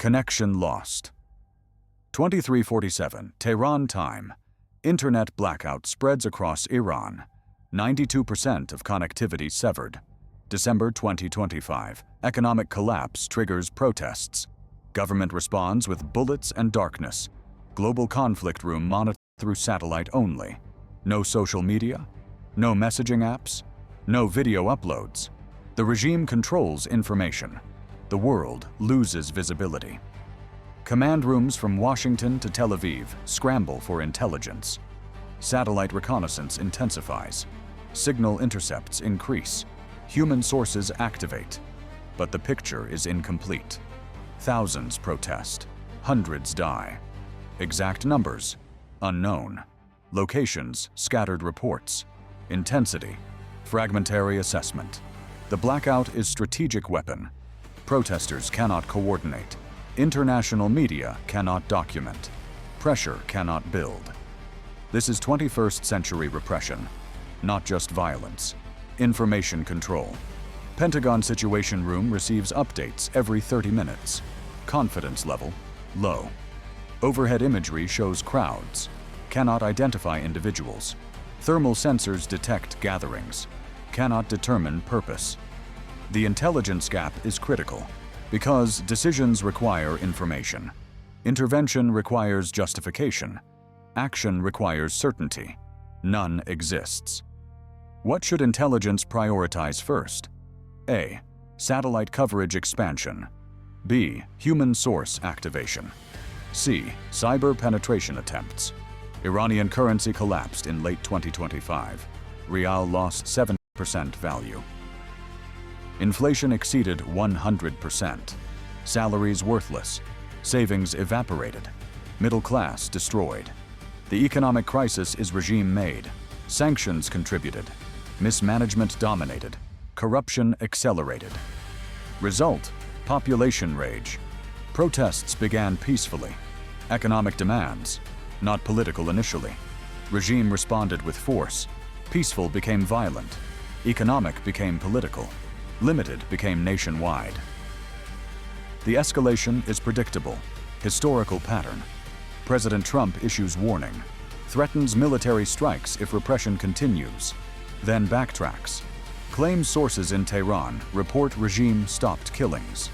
Connection lost. 23:47 Tehran time. Internet blackout spreads across Iran. 92% of connectivity severed. December 2025. Economic collapse triggers protests. Government responds with bullets and darkness. Global conflict room monitored through satellite only. No social media, no messaging apps, no video uploads. The regime controls information. The world loses visibility. Command rooms from Washington to Tel Aviv scramble for intelligence. Satellite reconnaissance intensifies. Signal intercepts increase. Human sources activate. But the picture is incomplete. Thousands protest. Hundreds die. Exact numbers unknown. Locations scattered reports. Intensity fragmentary assessment. The blackout is strategic weapon. Protesters cannot coordinate. International media cannot document. Pressure cannot build. This is 21st century repression, not just violence. Information control. Pentagon Situation Room receives updates every 30 minutes. Confidence level low. Overhead imagery shows crowds. Cannot identify individuals. Thermal sensors detect gatherings. Cannot determine purpose. The intelligence gap is critical because decisions require information. Intervention requires justification. Action requires certainty. None exists. What should intelligence prioritize first? A. Satellite coverage expansion. B. Human source activation. C. Cyber penetration attempts. Iranian currency collapsed in late 2025. Rial lost 7% value. Inflation exceeded 100%. Salaries worthless. Savings evaporated. Middle class destroyed. The economic crisis is regime-made. Sanctions contributed. Mismanagement dominated. Corruption accelerated. Result: population rage. Protests began peacefully. Economic demands, not political initially. Regime responded with force. Peaceful became violent. Economic became political. Limited became nationwide. The escalation is predictable. Historical pattern. President Trump issues warning. Threatens military strikes if repression continues. Then backtracks. Claims sources in Tehran report regime stopped killings.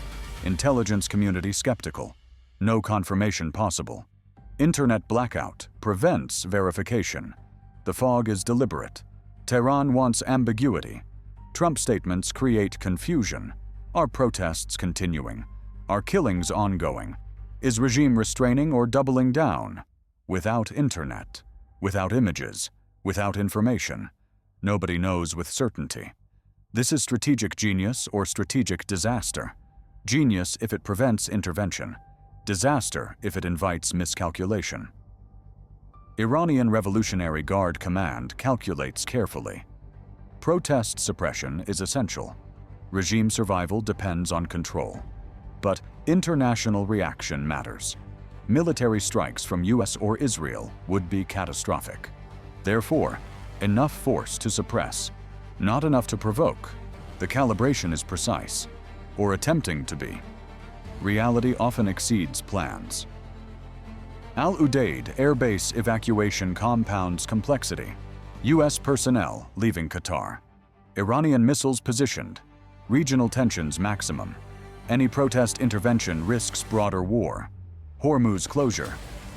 Intelligence community skeptical. No confirmation possible. Internet blackout prevents verification. The fog is deliberate. Tehran wants ambiguity. Trump statements create confusion. Are protests continuing? Are killings ongoing? Is regime restraining or doubling down? Without internet, without images, without information, nobody knows with certainty. This is strategic genius or strategic disaster. Genius if it prevents intervention. Disaster if it invites miscalculation. Iranian Revolutionary Guard Command calculates carefully. Protest suppression is essential. Regime survival depends on control. But international reaction matters. Military strikes from US or Israel would be catastrophic. Therefore, enough force to suppress, not enough to provoke. The calibration is precise, or attempting to be. Reality often exceeds plans. Al-Udeid Air Base evacuation compounds complexity. US personnel leaving Qatar. Iranian missiles positioned. Regional tensions maximum. Any protest intervention risks broader war. Hormuz closure.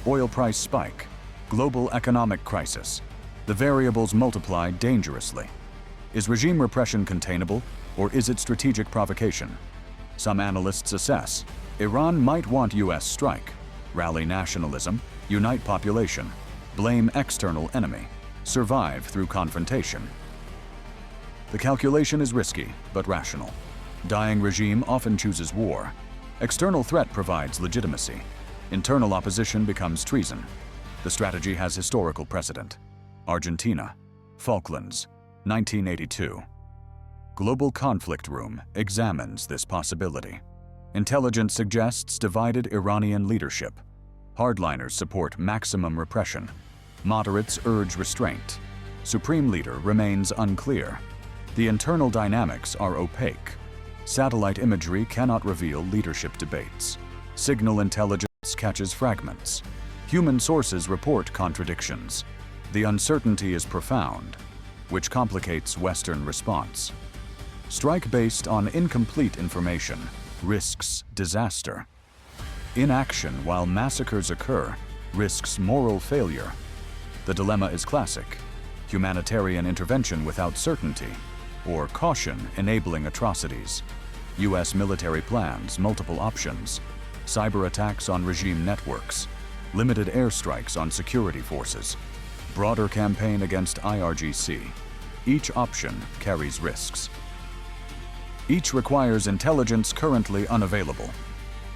Oil price spike. Global economic crisis. The variables multiply dangerously. Is regime repression containable, or is it strategic provocation? Some analysts assess Iran might want US strike. Rally nationalism, unite population, blame external enemy, survive through confrontation. The calculation is risky, but rational. Dying regime often chooses war. External threat provides legitimacy. Internal opposition becomes treason. The strategy has historical precedent. Argentina, Falklands, 1982. Global Conflict Room examines this possibility. Intelligence suggests divided Iranian leadership. Hardliners support maximum repression. Moderates urge restraint. Supreme leader remains unclear. The internal dynamics are opaque. Satellite imagery cannot reveal leadership debates. Signal intelligence catches fragments. Human sources report contradictions. The uncertainty is profound, which complicates Western response. Strike based on incomplete information risks disaster. Inaction while massacres occur risks moral failure. The dilemma is classic: humanitarian intervention without certainty, or caution enabling atrocities. U.S. military plans, multiple options, cyber attacks on regime networks, limited airstrikes on security forces, broader campaign against IRGC. Each option carries risks. Each requires intelligence currently unavailable.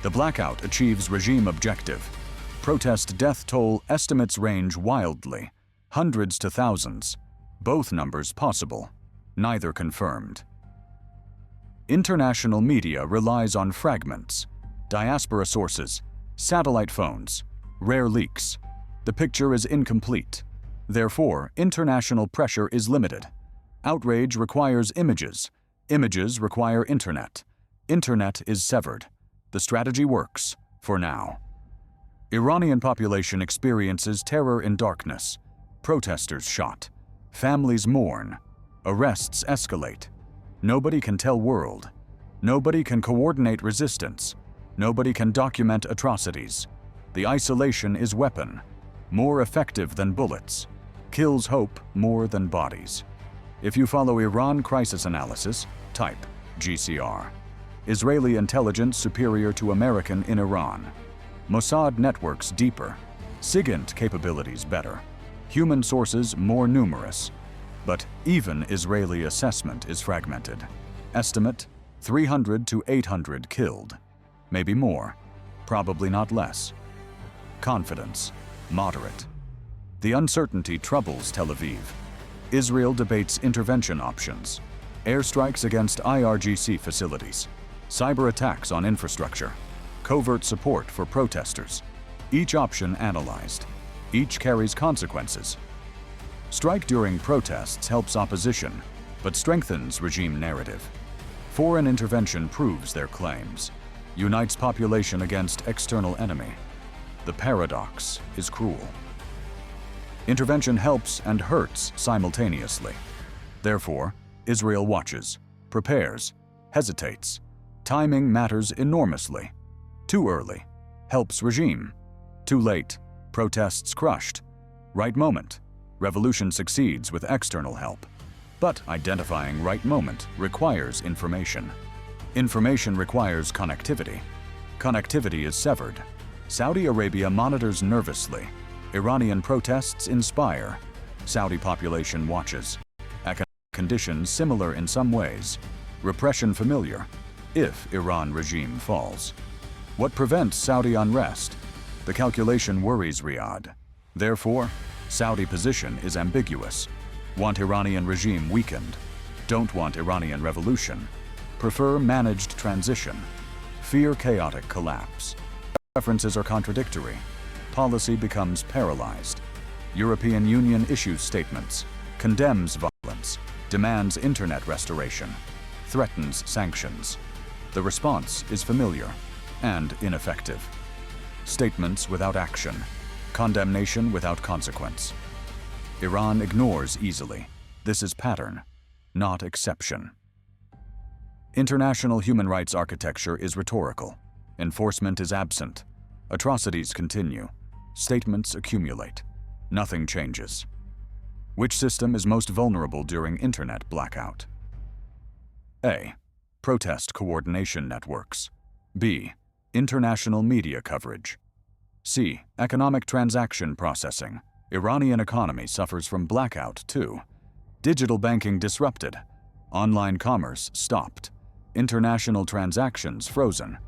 The blackout achieves regime objective. Protest death toll estimates range wildly, hundreds to thousands, both numbers possible, neither confirmed. International media relies on fragments, diaspora sources, satellite phones, rare leaks. The picture is incomplete. Therefore, international pressure is limited. Outrage requires images. Images require internet. Internet is severed. The strategy works, for now. Iranian population experiences terror in darkness. Protesters shot. Families mourn. Arrests escalate. Nobody can tell world. Nobody can coordinate resistance. Nobody can document atrocities. The isolation is weapon, more effective than bullets. Kills hope more than bodies. If you follow Iran crisis analysis, type GCR. Israeli intelligence superior to American in Iran. Mossad networks deeper. SIGINT capabilities better. Human sources more numerous. But even Israeli assessment is fragmented. Estimate 300 to 800 killed. Maybe more. Probably not less. Confidence moderate. The uncertainty troubles Tel Aviv. Israel debates intervention options. Airstrikes against IRGC facilities. Cyber attacks on infrastructure. Covert support for protesters. Each option analyzed. Each carries consequences. Strike during protests helps opposition, but strengthens regime narrative. Foreign intervention proves their claims. Unites population against external enemy. The paradox is cruel. Intervention helps and hurts simultaneously. Therefore, Israel watches, prepares, hesitates. Timing matters enormously. Too early, helps regime. Too late, protests crushed. Right moment, revolution succeeds with external help. But identifying right moment requires information. Information requires connectivity. Connectivity is severed. Saudi Arabia monitors nervously. Iranian protests inspire. Saudi population watches. Economic conditions similar in some ways. Repression familiar, if Iran regime falls. What prevents Saudi unrest? The calculation worries Riyadh. Therefore, Saudi position is ambiguous. Want Iranian regime weakened. Don't want Iranian revolution. Prefer managed transition. Fear chaotic collapse. Preferences are contradictory. Policy becomes paralyzed. European Union issues statements, condemns violence, demands internet restoration, threatens sanctions. The response is familiar and ineffective. Statements without action, condemnation without consequence. Iran ignores easily. This is pattern, not exception. International human rights architecture is rhetorical. Enforcement is absent. Atrocities continue. Statements accumulate. Nothing changes. Which system is most vulnerable during internet blackout? A. Protest coordination networks. B. International media coverage. C. Economic transaction processing. Iranian economy suffers from blackout too. Digital banking disrupted. Online commerce stopped. International transactions frozen.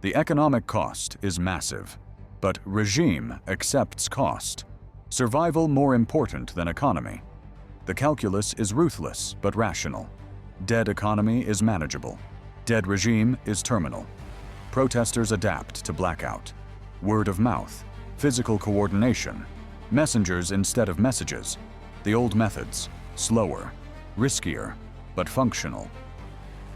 The economic cost is massive, but regime accepts cost. Survival more important than economy. The calculus is ruthless but rational. Dead economy is manageable. Dead regime is terminal. Protesters adapt to blackout. Word of mouth, physical coordination, messengers instead of messages. The old methods, slower, riskier, but functional.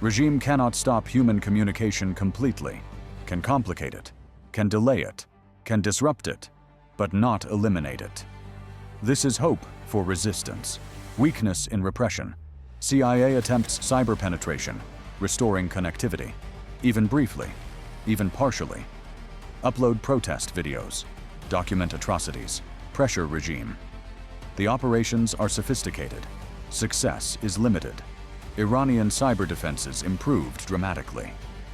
Regime cannot stop human communication completely. can complicate it, can delay it, can disrupt it, but not eliminate it. This is hope for resistance, weakness in repression. CIA attempts cyber penetration, restoring connectivity, even briefly, even partially. Upload protest videos, document atrocities, pressure regime. The operations are sophisticated. Success is limited. Iranian cyber defenses improved dramatically,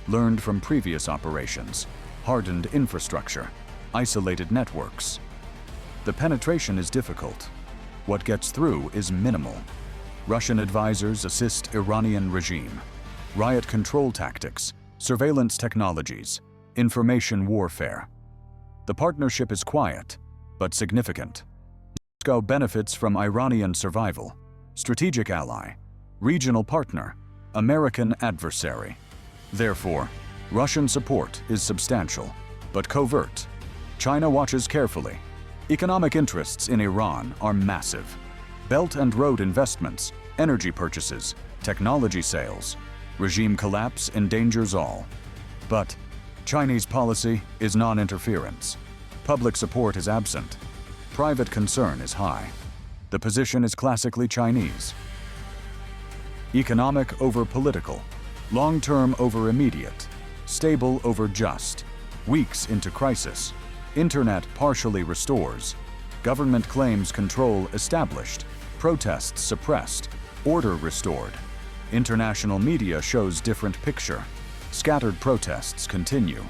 learned from previous operations, hardened infrastructure, isolated networks. The penetration is difficult. What gets through is minimal. Russian advisors assist Iranian regime. Riot control tactics, surveillance technologies, information warfare. The partnership is quiet, but significant. Moscow benefits from Iranian survival, strategic ally, regional partner, American adversary. Therefore, Russian support is substantial, but covert. China watches carefully. Economic interests in Iran are massive. Belt and road investments, energy purchases, technology sales. Regime collapse endangers all. But Chinese policy is non-interference. Public support is absent. Private concern is high. The position is classically Chinese. Economic over political, long-term over immediate, stable over just, weeks into crisis. Internet partially restores. Government claims control established. Protests suppressed. Order restored. International media shows different picture. Scattered protests continue.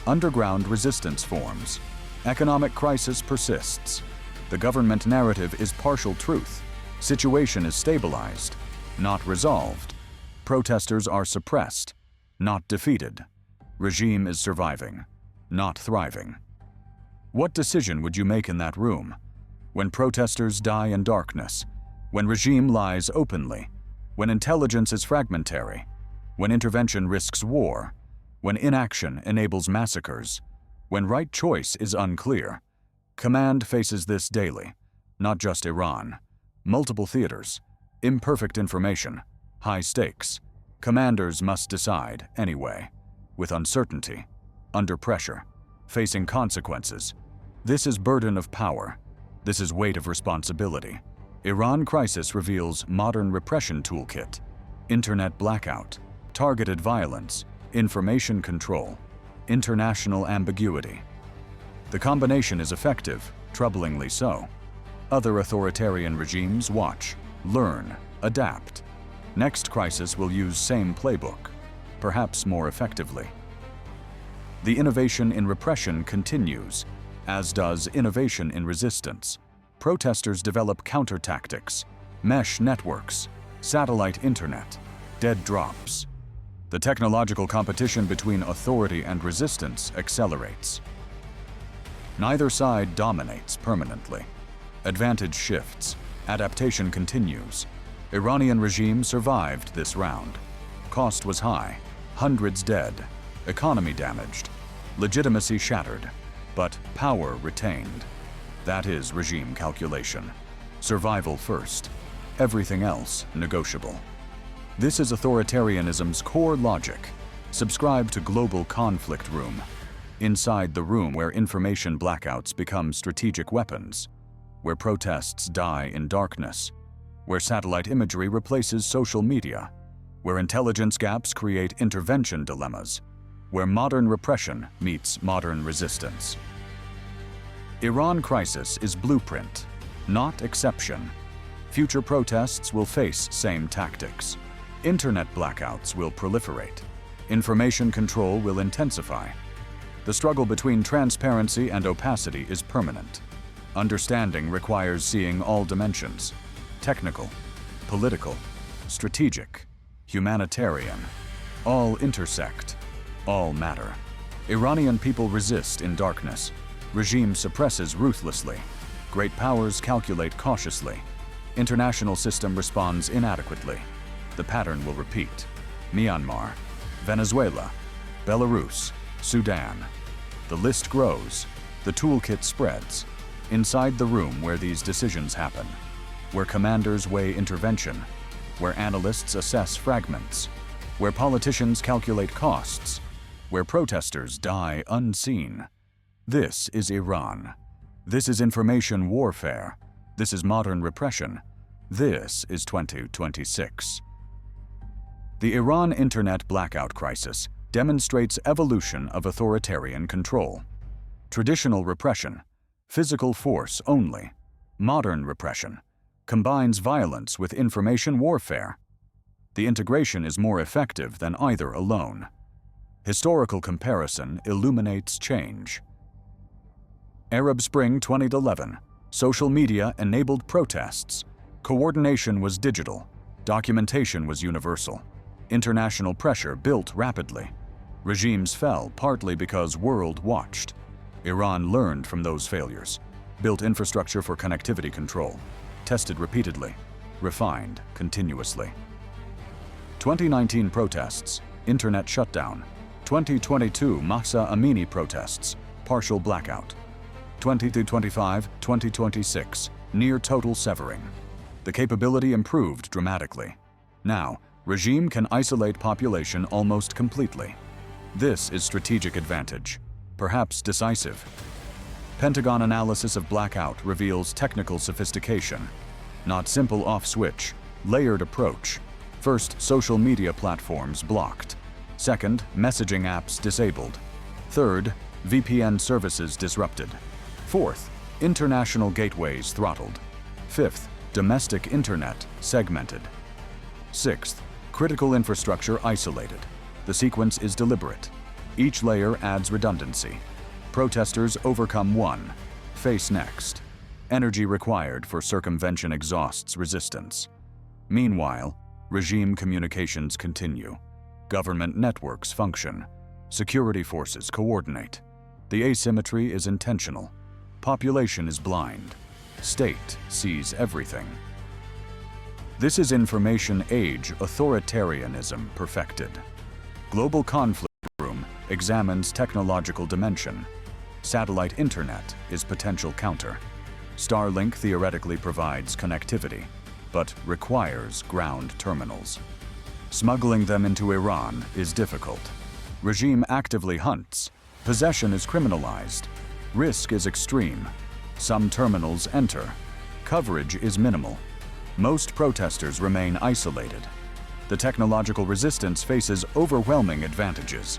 Underground resistance forms. Economic crisis persists. The government narrative is partial truth. Situation is stabilized, not resolved. Protesters are suppressed, not defeated. Regime is surviving, not thriving. What decision would you make in that room? When protesters die in darkness, when regime lies openly, when intelligence is fragmentary, when intervention risks war, when inaction enables massacres, when right choice is unclear. Command faces this daily, not just Iran. Multiple theaters, imperfect information, high stakes. Commanders must decide anyway, with uncertainty, under pressure, facing consequences. This is burden of power. This is weight of responsibility. Iran crisis reveals modern repression toolkit, internet blackout, targeted violence, information control, international ambiguity. The combination is effective, troublingly so. Other authoritarian regimes watch, learn, adapt. Next crisis will use same playbook, perhaps more effectively. The innovation in repression continues, as does innovation in resistance. Protesters develop counter-tactics, mesh networks, satellite internet, dead drops. The technological competition between authority and resistance accelerates. Neither side dominates permanently. Advantage shifts, adaptation continues. Iranian regime survived this round. Cost was high, hundreds dead, economy damaged, legitimacy shattered, but power retained. That is regime calculation. Survival first, everything else negotiable. This is authoritarianism's core logic. Subscribe to Global Conflict Room. Inside the room where information blackouts become strategic weapons, where protests die in darkness, where satellite imagery replaces social media, where intelligence gaps create intervention dilemmas, where modern repression meets modern resistance. Iran crisis is blueprint, not exception. Future protests will face same tactics. Internet blackouts will proliferate. Information control will intensify. The struggle between transparency and opacity is permanent. Understanding requires seeing all dimensions: technical, political, strategic, humanitarian. All intersect, all matter. Iranian people resist in darkness. Regime suppresses ruthlessly. Great powers calculate cautiously. International system responds inadequately. The pattern will repeat. Myanmar, Venezuela, Belarus, Sudan. The list grows. The toolkit spreads. Inside the room where these decisions happen, where commanders weigh intervention, where analysts assess fragments, where politicians calculate costs, where protesters die unseen. This is Iran. This is information warfare. This is modern repression. This is 2026. The Iran internet blackout crisis demonstrates evolution of authoritarian control. Traditional repression, physical force only. Modern repression combines violence with information warfare. The integration is more effective than either alone. Historical comparison illuminates change. Arab Spring 2011. Social media enabled protests. Coordination was digital. Documentation was universal. International pressure built rapidly. Regimes fell partly because world watched. Iran learned from those failures, built infrastructure for connectivity control, tested repeatedly, refined continuously. 2019 protests, internet shutdown. 2022 Mahsa Amini protests, partial blackout. 2025, 2026, near total severing. The capability improved dramatically. Now, regime can isolate population almost completely. This is strategic advantage, perhaps decisive. Pentagon analysis of blackout reveals technical sophistication, not simple off-switch, layered approach. First, social media platforms blocked. Second, messaging apps disabled. Third, VPN services disrupted. Fourth, international gateways throttled. Fifth, domestic internet segmented. Sixth, critical infrastructure isolated. The sequence is deliberate. Each layer adds redundancy. Protesters overcome one, face next. Energy required for circumvention exhausts resistance. Meanwhile, regime communications continue. Government networks function. Security forces coordinate. The asymmetry is intentional. Population is blind. State sees everything. This is information age authoritarianism perfected. Global conflict room examines technological dimension. Satellite internet is potential counter. Starlink theoretically provides connectivity, but requires ground terminals. Smuggling them into Iran is difficult. Regime actively hunts. Possession is criminalized. Risk is extreme. Some terminals enter. Coverage is minimal. Most protesters remain isolated. The technological resistance faces overwhelming advantages.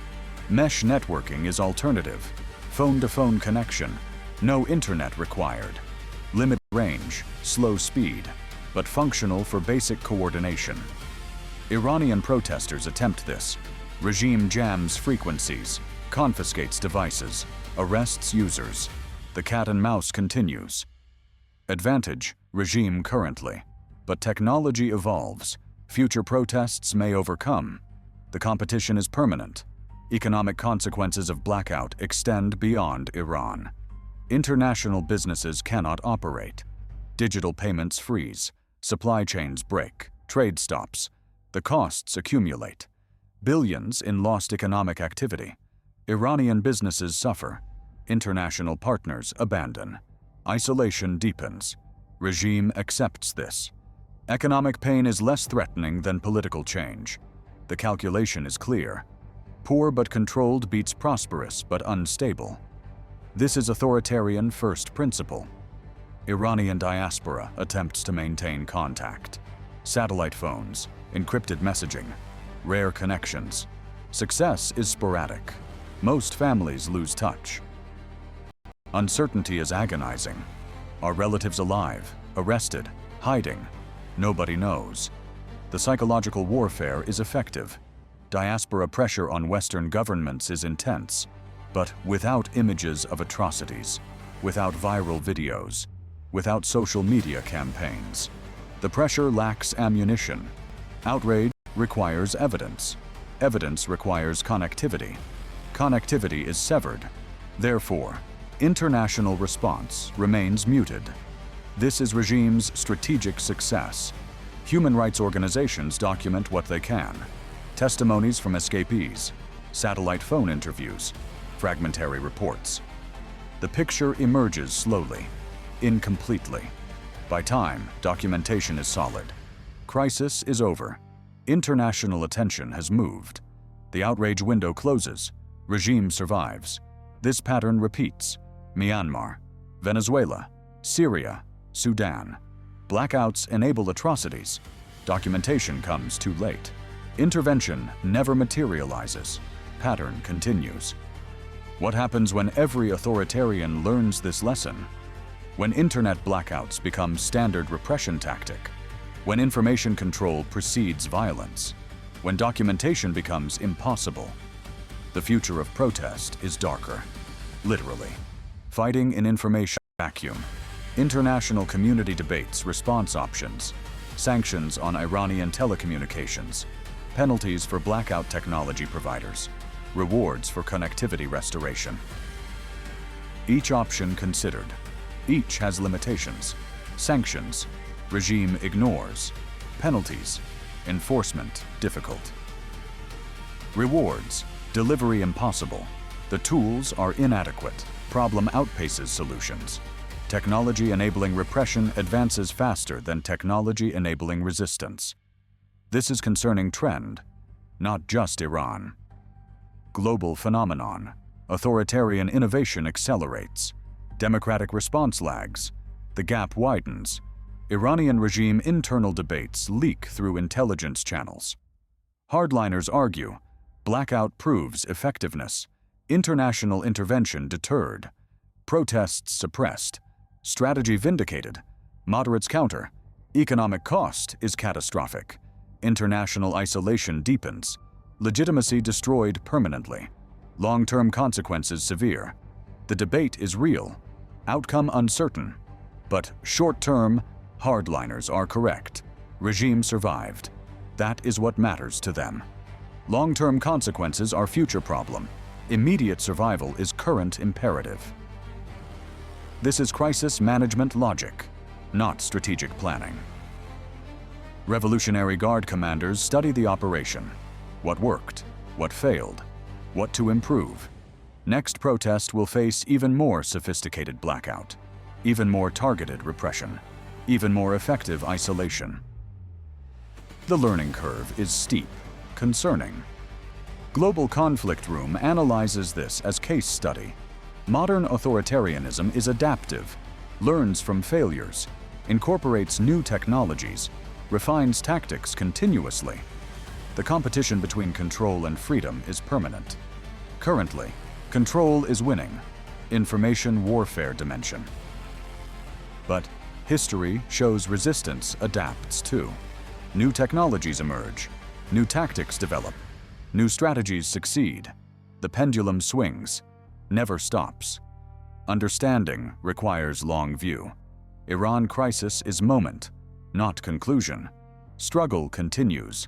Mesh networking is alternative. Phone-to-phone connection. No internet required. Limited range, slow speed, but functional for basic coordination. Iranian protesters attempt this. Regime jams frequencies, confiscates devices, arrests users. The cat and mouse continues. Advantage, regime currently. But technology evolves. Future protests may overcome. The competition is permanent. Economic consequences of blackout extend beyond Iran. International businesses cannot operate. Digital payments freeze. Supply chains break. Trade stops. The costs accumulate. Billions in lost economic activity. Iranian businesses suffer. International partners abandon. Isolation deepens. Regime accepts this. Economic pain is less threatening than political change. The calculation is clear. Poor but controlled beats prosperous but unstable. This is authoritarian first principle. Iranian diaspora attempts to maintain contact. Satellite phones, encrypted messaging, rare connections. Success is sporadic. Most families lose touch. Uncertainty is agonizing. Are relatives alive, arrested, hiding? Nobody knows. The psychological warfare is effective. Diaspora pressure on Western governments is intense, but without images of atrocities, without viral videos, without social media campaigns. The pressure lacks ammunition. Outrage requires evidence. Evidence requires connectivity. Connectivity is severed. Therefore, international response remains muted. This is regime's strategic success. Human rights organizations document what they can. Testimonies from escapees, satellite phone interviews, fragmentary reports. The picture emerges slowly, incompletely. By time, documentation is solid. Crisis is over. International attention has moved. The outrage window closes. Regime survives. This pattern repeats. Myanmar, Venezuela, Syria, Sudan. Blackouts enable atrocities. Documentation comes too late. Intervention never materializes. Pattern continues. What happens when every authoritarian learns this lesson? When internet blackouts become standard repression tactic, when information control precedes violence, when documentation becomes impossible, the future of protest is darker. Literally. Fighting in information vacuum. International community debates response options. Sanctions on Iranian telecommunications. Penalties for blackout technology providers. Rewards for connectivity restoration. Each option considered. Each has limitations. Sanctions. Regime ignores. Penalties. Enforcement difficult. Rewards. Delivery impossible. The tools are inadequate. Problem outpaces solutions. Technology enabling repression advances faster than technology enabling resistance. This is concerning trend, not just Iran. Global phenomenon. Authoritarian innovation accelerates. Democratic response lags. The gap widens. Iranian regime internal debates leak through intelligence channels. Hardliners argue. Blackout proves effectiveness. International intervention deterred. Protests suppressed. Strategy vindicated. Moderates counter. Economic cost is catastrophic. International isolation deepens. Legitimacy destroyed permanently. Long-term consequences severe. The debate is real. Outcome uncertain. But short-term, hardliners are correct. Regime survived. That is what matters to them. Long-term consequences are future problem. Immediate survival is current imperative. This is crisis management logic, not strategic planning. Revolutionary Guard commanders study the operation. What worked, what failed, what to improve. Next protest will face even more sophisticated blackout, even more targeted repression, even more effective isolation. The learning curve is steep, concerning. Global Conflict Room analyzes this as case study. Modern authoritarianism is adaptive, learns from failures, incorporates new technologies, refines tactics continuously. The competition between control and freedom is permanent. Currently, control is winning, information warfare dimension. But history shows resistance adapts too. New technologies emerge, new tactics develop, new strategies succeed. The pendulum swings, never stops. Understanding requires long view. Iran crisis is moment, not conclusion. Struggle continues.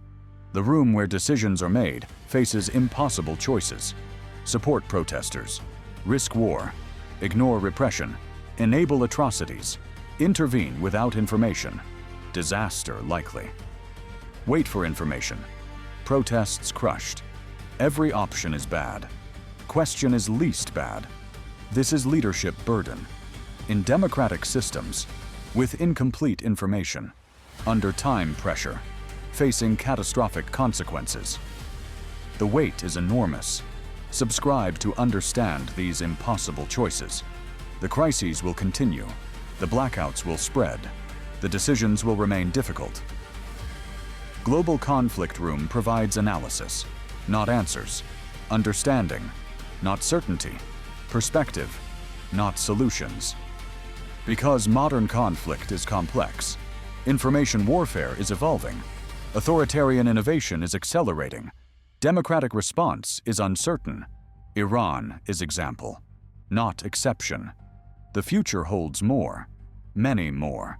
The room where decisions are made faces impossible choices. Support protesters, risk war, ignore repression, enable atrocities, intervene without information, disaster likely. Wait for information. Protests crushed. Every option is bad. Question is least bad. This is leadership burden. In democratic systems, with incomplete information, under time pressure, facing catastrophic consequences. The weight is enormous. Subscribe to understand these impossible choices. The crises will continue. The blackouts will spread. The decisions will remain difficult. Global Conflict Room provides analysis, not answers. Understanding, not certainty. Perspective, not solutions. Because modern conflict is complex, information warfare is evolving, authoritarian innovation is accelerating, democratic response is uncertain. Iran is example, not exception. The future holds more, many more.